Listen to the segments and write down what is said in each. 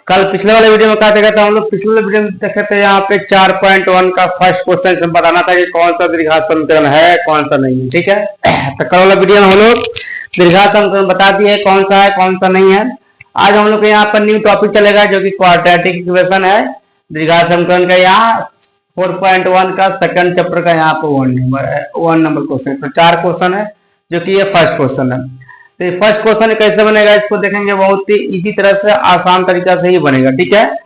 कल पिछले वाले वीडियो में क्या देखा था हम लोग, पिछले वाले वीडियो में देखे थे यहाँ पे 4.1 का फर्स्ट क्वेश्चन बताना था कि कौन सा दीर्घात समीकरण है कौन सा नहीं है। ठीक है, तो कल वाला वीडियो में हम लोग दीर्घात समीकरण बता दिए कौन सा है कौन सा नहीं है। आज हम लोग यहाँ पर न्यू टॉपिक चलेगा जो कि क्वाड्रेटिक इक्वेशन है दीर्घात समीकरण का। यहाँ 4.1 का सेकंड चैप्टर का यहाँ पे 1 नंबर क्वेश्चन, तो 4 क्वेश्चन है जो कि ये फर्स्ट क्वेश्चन है। तो ये फर्स्ट क्वेश्चन कैसे बनेगा इसको देखेंगे, बहुत ही इजी तरह से आसान तरीका से ही बनेगा। ठीक है,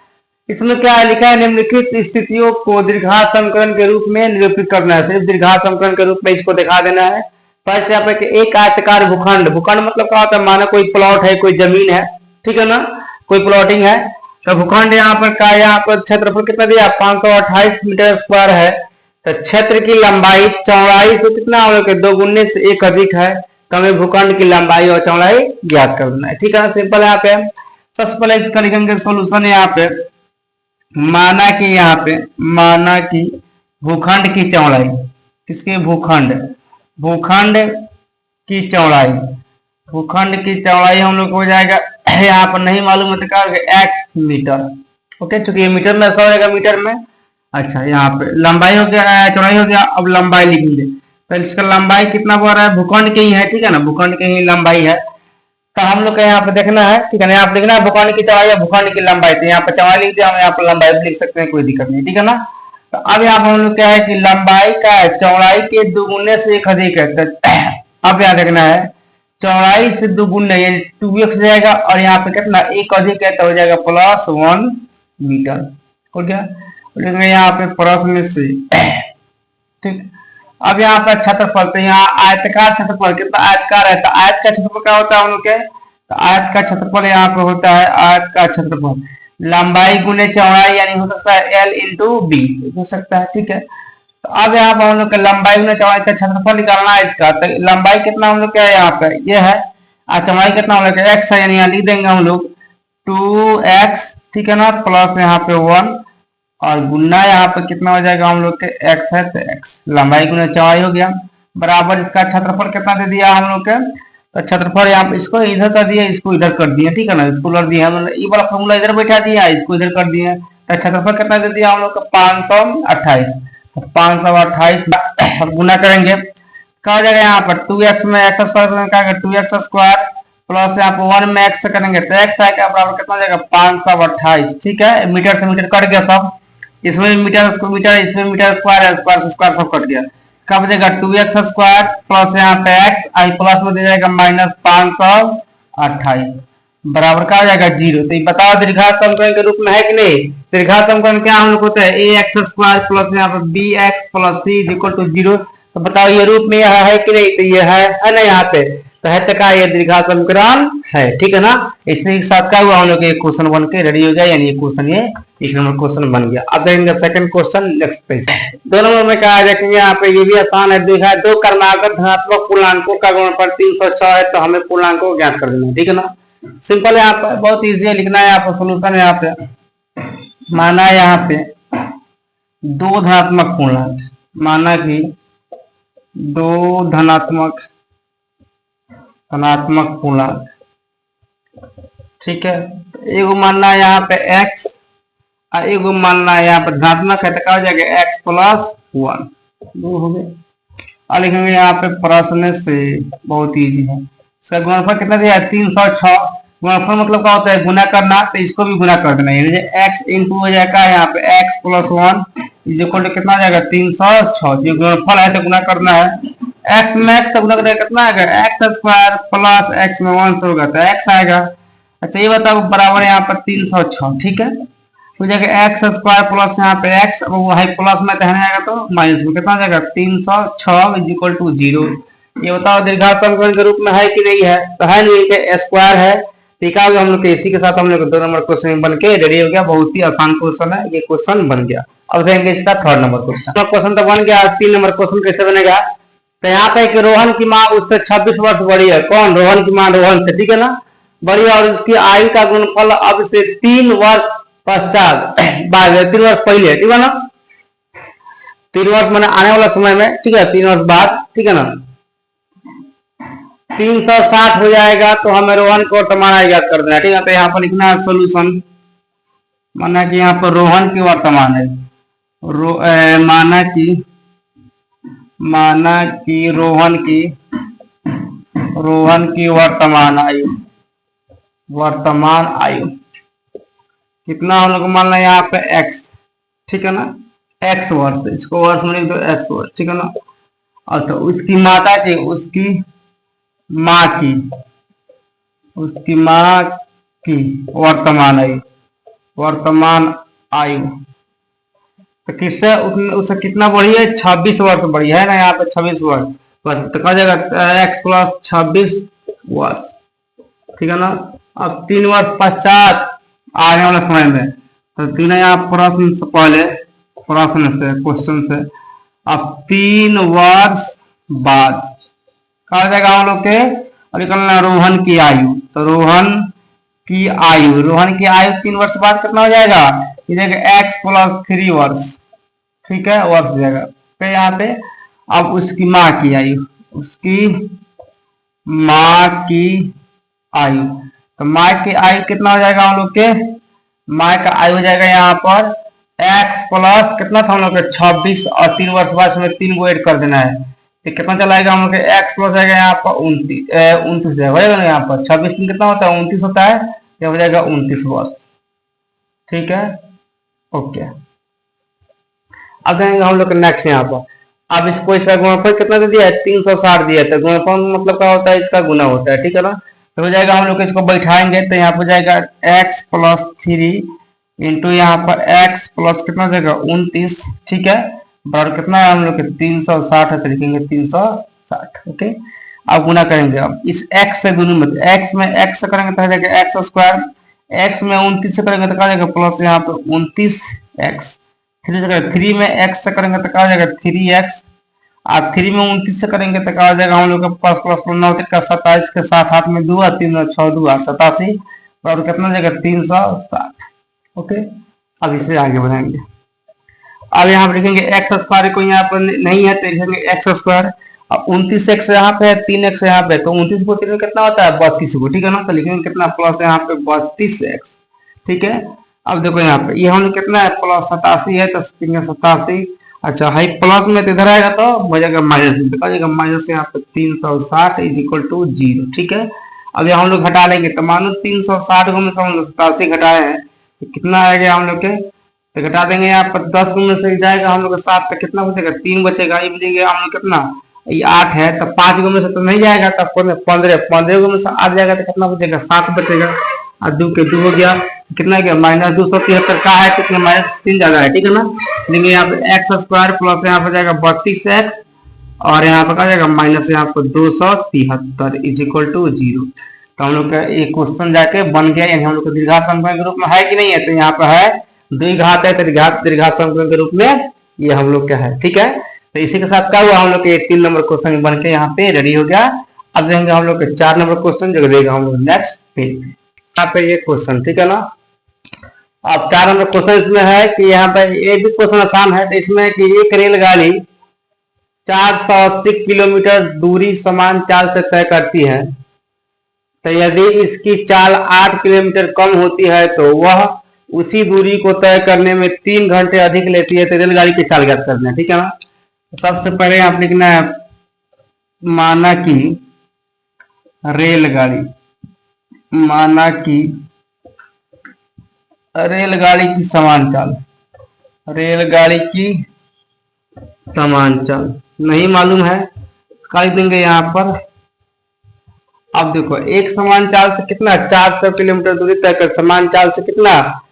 इसमें क्या है लिखा है, निम्नलिखित स्थितियों को दीर्घात समीकरण के रूप में निरूपित करना है। सिर्फ दीर्घात समीकरण के रूप में इसको दिखा देना है। फर्स्ट यहाँ पे एक आयताकार भूखंड, भूखंड मतलब क्या होता है, माना कोई प्लॉट है कोई जमीन है, ठीक है ना, कोई प्लॉटिंग है, तो भूखंड यहाँ पर का यहाँ पर क्षेत्रफल कितना दिया 528 मीटर स्क्वायर है। तो क्षेत्र की लंबाई चौड़ाई से कितना हम लोग 2 गुने से 1 अधिक है, तो हमें भूखंड की लंबाई और चौड़ाई ज्ञात कर देना है। ठीक है, सिंपल। यहाँ पे सबसे पहले इसका लिखेंगे सोल्यूशन। यहाँ पे माना कि भूखंड की चौड़ाई, किसकी भूखंड की चौड़ाई हम लोग हो जाएगा यहाँ पर नहीं मालूम है तो क्या होगा x मीटर। ओके, चूंकि ये मीटर में ऐसा होगा मीटर में। अच्छा, यहाँ पे लंबाई हो गया, चौड़ाई हो गया। अब लंबाई लिखेंगे, तो इसका लंबाई कितना बोल रहा है, भूखंड की ही है, ठीक है ना, भूखंड की ही लंबाई है। तो हम लोग को यहाँ पे देखना है, ठीक है ना, यहाँ पे लिखना है भूखंड की चौड़ाई या भूखंड की लंबाई। तो यहाँ पे चौड़ाई लिख दिया, हम यहाँ पे लंबाई लिख सकते हैं, कोई दिक्कत नहीं, ठीक है ना। तो अब यहाँ पे हम लोग क्या है कि लंबाई का चौड़ाई के 2 गुने से 1 अधिक है। तो अब यहाँ देखना है चौड़ाई से 2 गुने यानी 2x जाएगा, और यहाँ पे कितना 1 अधिक है तो हो जाएगा +1 मीटर। हो गया, यहाँ पे प्लस में से, ठीक। अब यहाँ पर क्षेत्रफल, तो यहाँ आयताकार क्षेत्रफल कितना आयतकार है, तो आयत का क्षेत्रफल क्या होता है हम लोग के, तो आयत का क्षेत्रफल यहाँ पे होता है आयत का क्षेत्रफल लंबाई गुने चौड़ाई, यानी हो सकता है L × B हो सकता है। ठीक है, तो अब यहाँ पर हम लोग लंबाई गुने चौड़ाई का क्षेत्रफल निकालना है इसका। तो लंबाई कितना हम लोग क्या है यहाँ पे ये है, और चौड़ाई कितना हम लोग x है, यानी यहाँ लिख देंगे हम लोग 2x, ठीक है ना, प्लस यहाँ पे 1 और गुना यहाँ पे कितना हो जाएगा हम लोग के x है, तो x लंबाई गुना चौड़ाई हो गया बराबर इसका क्षेत्रफल कितना दे दिया हम लोग के, तो क्षेत्रफल यहाँ पे इसको इधर कर दिया, इसको इधर कर दिया, ठीक है ना, इसको लड़ दिया, मतलब ये वाला फॉर्मूला इधर बैठा दिया, इसको इधर कर दिया। तो क्षेत्रफल कितना दे दिया हम लोग का 528, 528 गुना करेंगे क्या हो जाएगा यहाँ पर 2x में x स्क्वायर क्या 2x स्क्वायर प्लस यहाँ पर 1 में x करेंगे तो x आएगा बराबर कितना हो जाएगा 528। ठीक है, मीटर से मीटर कट गया सब, इसमें मीटर इसमें मीटर स्क्वायर है, स्क्वायर से स्क्वायर सब कट गया। कब देगा 2x स्क्वायर प्लस यहाँ पे x आई प्लस में दे जाएगा -528 बराबर क्या हो जाएगा 0। तो ये बताओ दीर्घात समीकरण के रूप में है कि नहीं। दीर्घात समीकरण क्या हम लोग होता है ax स्क्वायर प्लस यहाँ पर bx प्लस c = 0। तो बताओ ये रूप में यह है कि नहीं, तो ये है ना यहाँ पे, तो है तो क्या ये दीर्घात समीकरण है, ठीक है ना। इसलिए साथ क्या हुआ हम लोग एक क्वेश्चन बन के रेडी हो गया, यानी ये क्वेश्चन ये 1 नंबर क्वेश्चन बन गया। अब देखेंगे second question next page 2 number में क्या देखेंगे यहाँ पे, ये भी आसान है। देखा 2 क्रमागत धनात्मक पूर्णांकों का गुणनफल 306 है, तो हमें पूर्णांकों को ज्ञात कर देना है, ठीक है ना। सिंपल है, यहाँ पे बहुत इजी है, लिखना है यहाँ पे सोल्यूशन। यहाँ पे माना यहाँ पे 2 धनात्मक पूर्णांक, माना कि 2 धनात्मक पूर्णांक, ठीक है। एगो मानना है यहाँ पे x और एगो मानना है यहाँ पे धनात्मक है, तो क्या हो जाएगा x + 1 2 हो गए। और लिखेंगे यहाँ पे प्रश्न से, बहुत इजी है। इसका गुणनफल कितना दिया है 306। गुणनफल मतलब क्या होता है गुना करना, तो इसको भी गुना कर देना, यानी x × हो जाएगा यहाँ पे x + 1 = कितना हो जाएगा 306। जो गुणनफल है तो गुना करना है, x में x से गुना करेगा कितना आएगा x स्क्वायर प्लस x में 1 से होगा तो x आएगा। अच्छा ये बताओ बराबर यहाँ पर 306, ठीक है, हो जाएगा x स्क्वायर प्लस यहाँ पे x, अब वो है प्लस में तो आएगा तो माइनस में कितना जाएगा 306 = 0। ये बताओ दीर्घात समीकरण के रूप में है कि नहीं है, तो है नहीं है, स्क्वायर है। ठीक है, हम लोग इसी के साथ हम लोग 2 नंबर क्वेश्चन बन के रेडी हो गया। बहुत ही आसान क्वेश्चन है, ये क्वेश्चन बन गया। अब देखेंगे इसका 3rd नंबर क्वेश्चन। क्वेश्चन तो बन गया, 3 नंबर क्वेश्चन कैसे बनेगा, तो यहाँ पे कि रोहन की माँ उससे 26 वर्ष बड़ी है। कौन, रोहन की माँ रोहन से, ठीक है ना, बड़ी, और उसकी आयु का गुणनफल अब से 3 वर्ष पश्चात 3 वर्ष पहले, ठीक है ना, 3 वर्ष मैंने आने वाला समय में, ठीक है, 3 वर्ष बाद, ठीक है ना, 360 हो जाएगा। तो हमें रोहन को तमाना याद कर देना, ठीक है। तो यहाँ पर लिखना है सोल्यूशन, माना कि यहाँ पर रोहन की वर्तमान है, माना कि रोहन की वर्तमान आयु कितना हम लोग मान लें यहाँ पे x, ठीक है ना, x वर्ष, इसको वर्ष में लिख दो x वर्ष, ठीक है ना। और तो उसकी माता की, उसकी माँ की वर्तमान आयु तो किससे उससे कितना बढ़ी है, 26 वर्ष बढ़ी है ना, यहाँ पे 26 वर्ष बस, तो कहा जाएगा x प्लस 26 वर्ष, ठीक है ना। अब 3 वर्ष पश्चात आने वाले समय में, तो 3 यहाँ प्रश्न से पहले, क्वेश्चन से, अब 3 वर्ष बाद कहा जाएगा हम लोग के, और निकलना रोहन की आयु, तो रोहन की आयु 3 वर्ष बाद कितना हो जाएगा, x प्लस 3 वर्ष, ठीक है, वर्ष जाएगा। फिर यहाँ पे अब उसकी माँ की आयु, तो माँ की आयु कितना हो जाएगा हम लोग के, माँ का आयु हो जाएगा यहाँ पर x प्लस कितना था हम लोग के 26, और 3 वर्ष बाद में 3 को ऐड कर देना है, तो कितना चलाएगा हम लोग के x प्लस जाएगा यहाँ पर 29 जाएगा ना, यहाँ पर 26 में कितना होता है 29 होता है, ये हो जाएगा 29 वर्ष, ठीक है, ओके। अब देखेंगे हम लोग नेक्स्ट यहाँ पर, अब इसको इसका गुणनफल कितना दे दिया है, 360 दिया था, गुणनफल मतलब क्या होता है, इसका गुना होता है, ठीक है ना। तो हो जाएगा हम लोग इसको बैठाएंगे तो यहाँ पर जाएगा x प्लस 3 इंटू यहाँ पर x प्लस कितना जाएगा 29, ठीक है, बराबर कितना है हम लोग के 360 है, तो लिखेंगे 360, ओके। अब गुना करेंगे, अब इस x से गुना मत, x में x से करेंगे तो हो जाएगा एक्स स्क्वायर, x में 29 से करेंगे तो क्या जाएगा प्लस यहाँ पे 29x, 3 में x से करेंगे तो क्या हो जाएगा 3x, और 3 में 29 से करेंगे तो क्या हो जाएगा हम लोग का प्लस 9 का 27 के साथ हाथ में 2 और 3 6 2 87, और कितना जाएगा 360, ओके। अब इसे आगे बढ़ाएंगे, अब यहाँ पर लिखेंगे एक्स स्क्वायर को यहाँ पर नहीं है तो लिखेंगे एक्स स्क्वायर, अब 29x यहाँ पे है, 3x यहाँ पे, तो 29 को 3 में कितना होता है 32 को, ठीक है ना, तो लिखेंगे कितना प्लस यहाँ पे 32x, ठीक है। अब देखो यहाँ पे ये हम लोग कितना है प्लस 87 है, तो 87, अच्छा हाई प्लस में तो इधर आएगा तो हो जाएगा माइनस में, तो जाएगा माइनस यहाँ पे 360 इज इक्वल टू 0, ठीक है। अब यहाँ हम लोग घटा लेंगे, तो मानो 360 को हम लोग 87 घटाए हैं तो कितना आएगा हम लोग के, तो घटा देंगे यहाँ पर 10 में से जाएगा हम लोग 7 का कितना बचेगा 3 बचेगा, ये बचेगा हम लोग कितना, ये 8 है, तो 5 में से तो नहीं जाएगा, तब 15 में से 8 जाएगा तो कितना बचेगा 7 बचेगा, और 2 के 2 हो गया, कितना गया माइनस 273 का है, कितना माइनस 3 ज्यादा है, ठीक है ना। लेकिन यहाँ पे एक्स स्क्वायर प्लस यहाँ पर जाएगा 32x, और यहाँ पर क्या जाएगा माइनस यहाँ पर 273 इज इक्वल टू 0। तो हम लोग का ये क्वेश्चन जाके बन गया, यानी हम लोग को दीर्घात समीकरण के रूप में है कि नहीं है, तो यहाँ पर है द्विघात है, तो दीर्घात समीकरण के रूप में ये हम लोग का है, ठीक है। तो इसी के साथ क्या हुआ हम लोग के 3 नंबर क्वेश्चन बन के यहाँ पे रेडी हो गया। अब देखेंगे हम लोग के 4 नंबर क्वेश्चन जो देगा हम लोग नेक्स्ट पेज यहाँ पे ये क्वेश्चन, ठीक है ना। अब 4 नंबर क्वेश्चन इसमें है कि यहाँ पे ये भी क्वेश्चन आसान है, तो इसमें कि एक रेलगाड़ी 480 किलोमीटर दूरी समान चाल से तय करती है, तो यदि इसकी चाल 8 किलोमीटर कम होती है तो वह उसी दूरी को तय करने में 3 घंटे अधिक लेती है, तो रेलगाड़ी की चाल ज्ञात करना है, ठीक है ना। सबसे पहले आप लिखना है माना कि रेलगाड़ी की समान चाल, नहीं मालूम है कर देंगे यहाँ पर। अब देखो एक समान चाल से कितना 400 किलोमीटर दूरी तय कर, समान चाल से कितना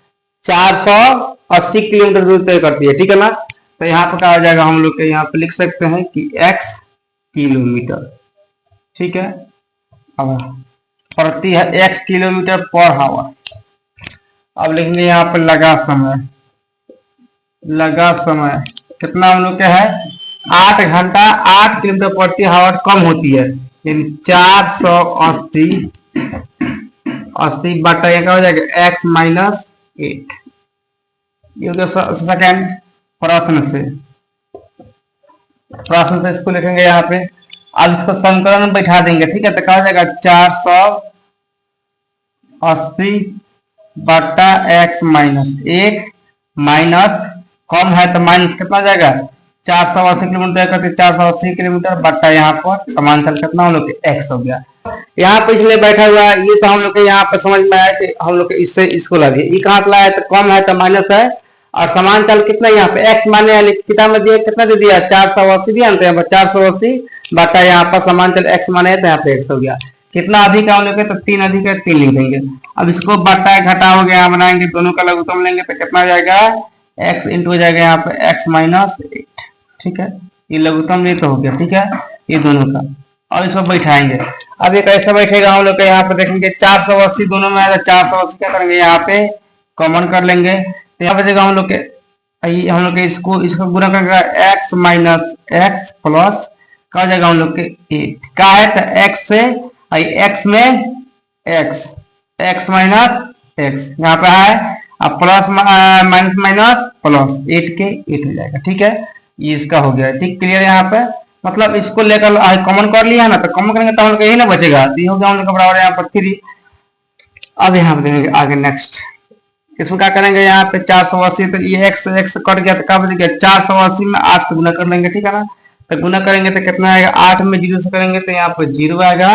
480 किलोमीटर दूरी तय करती है, ठीक है ना। तो यहाँ पर क्या हो जाएगा हम लोग के यहाँ पे लिख सकते हैं कि x किलोमीटर, ठीक है, अब प्रति है x किलोमीटर पर हावर। अब लिखेंगे यहाँ पर लगा समय कितना हम लोग के है 8 घंटा 8 किलोमीटर प्रति हावर कम होती है, यानी 480 बटा ये क्या हो जाएगा x माइनस 8, ये हो गया सेकेंड। प्रश्न से इसको लिखेंगे यहाँ पे। अब इसको समीकरण में बैठा देंगे, ठीक है, तो क्या हो जाएगा 480 बटा एक्स माइनस 1 माइनस कम है तो माइनस कितना जाएगा 480 किलोमीटर करके 480 किलोमीटर बटा यहाँ पर समांतर कितना हम लोग एक्स हो गया। यहाँ पे इसलिए बैठा हुआ है, ये तो हम लोग के यहाँ पे समझ में आया कि हम लोग के इससे इसको लगे, ये कहाँ लाया है तो कम है तो माइनस है और समांतर कितना यहाँ पे एक्स माने वाले किताब में दिया कितना दे दिया 480 दिया तो यहाँ पर 480 बटा यहाँ पर समांतर एक्स माने तो यहाँ पे एक्स हो गया। कितना अधिक है हम लोग तो 3 अधिक है 3 लिख देंगे। अब इसको बटा घटा हो गया बनाएंगे, दोनों का लघुत्तम लेंगे तो कितना हो जाएगा एक्स इंटू हो जाएगा यहाँ पे एक्स माइनस 8। ठीक है, ये लघुत्तम ये तो हो गया। ठीक है, ये दोनों का और इसको बैठाएंगे। अब ये कैसे बैठेगा हम लोग यहाँ पे देखेंगे 480 दोनों में आएगा 480 क्या करेंगे यहाँ पे कॉमन कर लेंगे तो यहाँ बचेगा हम लोग के इसको गुणा करेंगे एक्स माइनस एक्स प्लस क्या हो जाएगा हम लोग के 8 क्या है तो एक्स से एक्स में एक्स माइनस एक्स यहाँ पे है अब प्लस माइनस माइनस प्लस 8 के 8 हो जाएगा। ठीक है, ये इसका हो गया। ठीक, क्लियर यहाँ पे मतलब इसको लेकर कॉमन कर लिया ना तो कॉमन करेंगे तो हम लोग यही ना बचेगा, ये हो गया हम लोग का बराबर यहाँ पर 3। अब यहाँ पे देखेंगे आगे नेक्स्ट इसमें क्या करेंगे यहाँ पे 480 तो ये एक्स कट गया तो क्या बच गया 480 में 8 से गुना कर लेंगे। ठीक है ना, तो गुना करेंगे तो कितना आएगा 8 में 0 से करेंगे तो यहाँ पे 0 आएगा,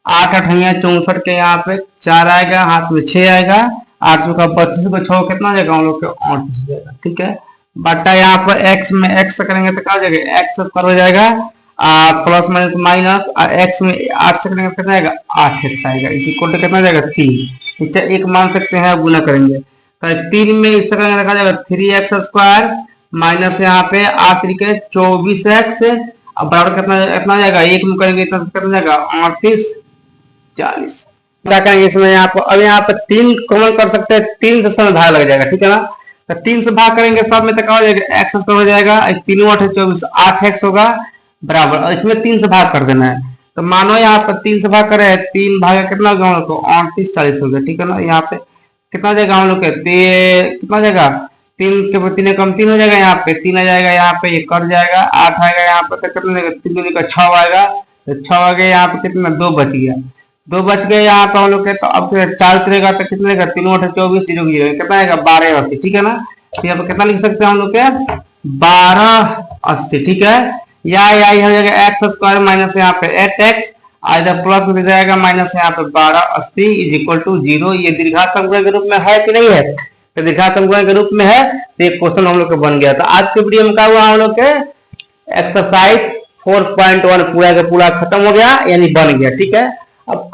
8 8 64 के यहाँ पे 4 आएगा, हाथ में 6 आएगा, 800 का 32 को 6 कितना हो जाएगा हम लोग के 38 हो जाएगा। ठीक है, बटा यहाँ पर x में x से करेंगे तो क्या हो जाएगा x स्क्वायर हो जाएगा प्लस माइनस माइनस x में 8 से करेंगे कितना आएगा 8 x आएगा इक्वल टू कितना जाएगा 3। ठीक है, एक मान सकते हैं गुना करेंगे तो 3 में इससे करेंगे रखा जाएगा 3x स्क्वायर माइनस यहाँ पे 8 के 24x अब बराबर कितना जाएगा एक में करेंगे तो कितना जाएगा 38 40। क्या करेंगे इसमें यहाँ पर अब यहाँ पे 3 कॉमन कर सकते हैं, 3 से समय भाग लग जाएगा। ठीक है ना, तो 3 से भाग करेंगे सब में तो क्या हो जाएगा एक्स स्क्वायर हो जाएगा 3 8 24 8x होगा बराबर और इसमें 3 से भाग कर देना है तो मानो यहाँ पर 3 से भाग करे 3 भाग कितना होगा हम लोग को 38 40 हो गया। ठीक है ना, यहाँ पे कितना जाएगा हम लोग के कितना जाएगा 3 के 3 कम 3 हो जाएगा, यहाँ पे 3 आ जाएगा, यहाँ पे ये कट जाएगा 8 आएगा, यहाँ पे कितना जाएगा 3 का 6 आएगा तो 6 आ गया, यहाँ पे कितना 2 बच गया, 2 बच गए यहाँ पे हम लोग के। तो अब 4 करेगा तो कितने का 3 8 24 0 कितना आएगा 1280। ठीक है ना, तो यहाँ पे कितना लिख सकते हैं हम लोग के 1280। ठीक है, या हो जाएगा एक्स स्क्वायर माइनस यहाँ पे 8x इधर प्लस में जाएगा माइनस यहाँ पे 1280 इज इक्वल टू 0। ये दीर्घात समकोण के रूप में है कि नहीं है, तो दीर्घात समकोण के रूप में है तो एक क्वेश्चन हम लोग का बन गया। तो आज के वीडियो में क्या हुआ हम लोग के एक्सरसाइज 4.1 पूरा का पूरा खत्म हो गया यानी बन गया। ठीक है, अब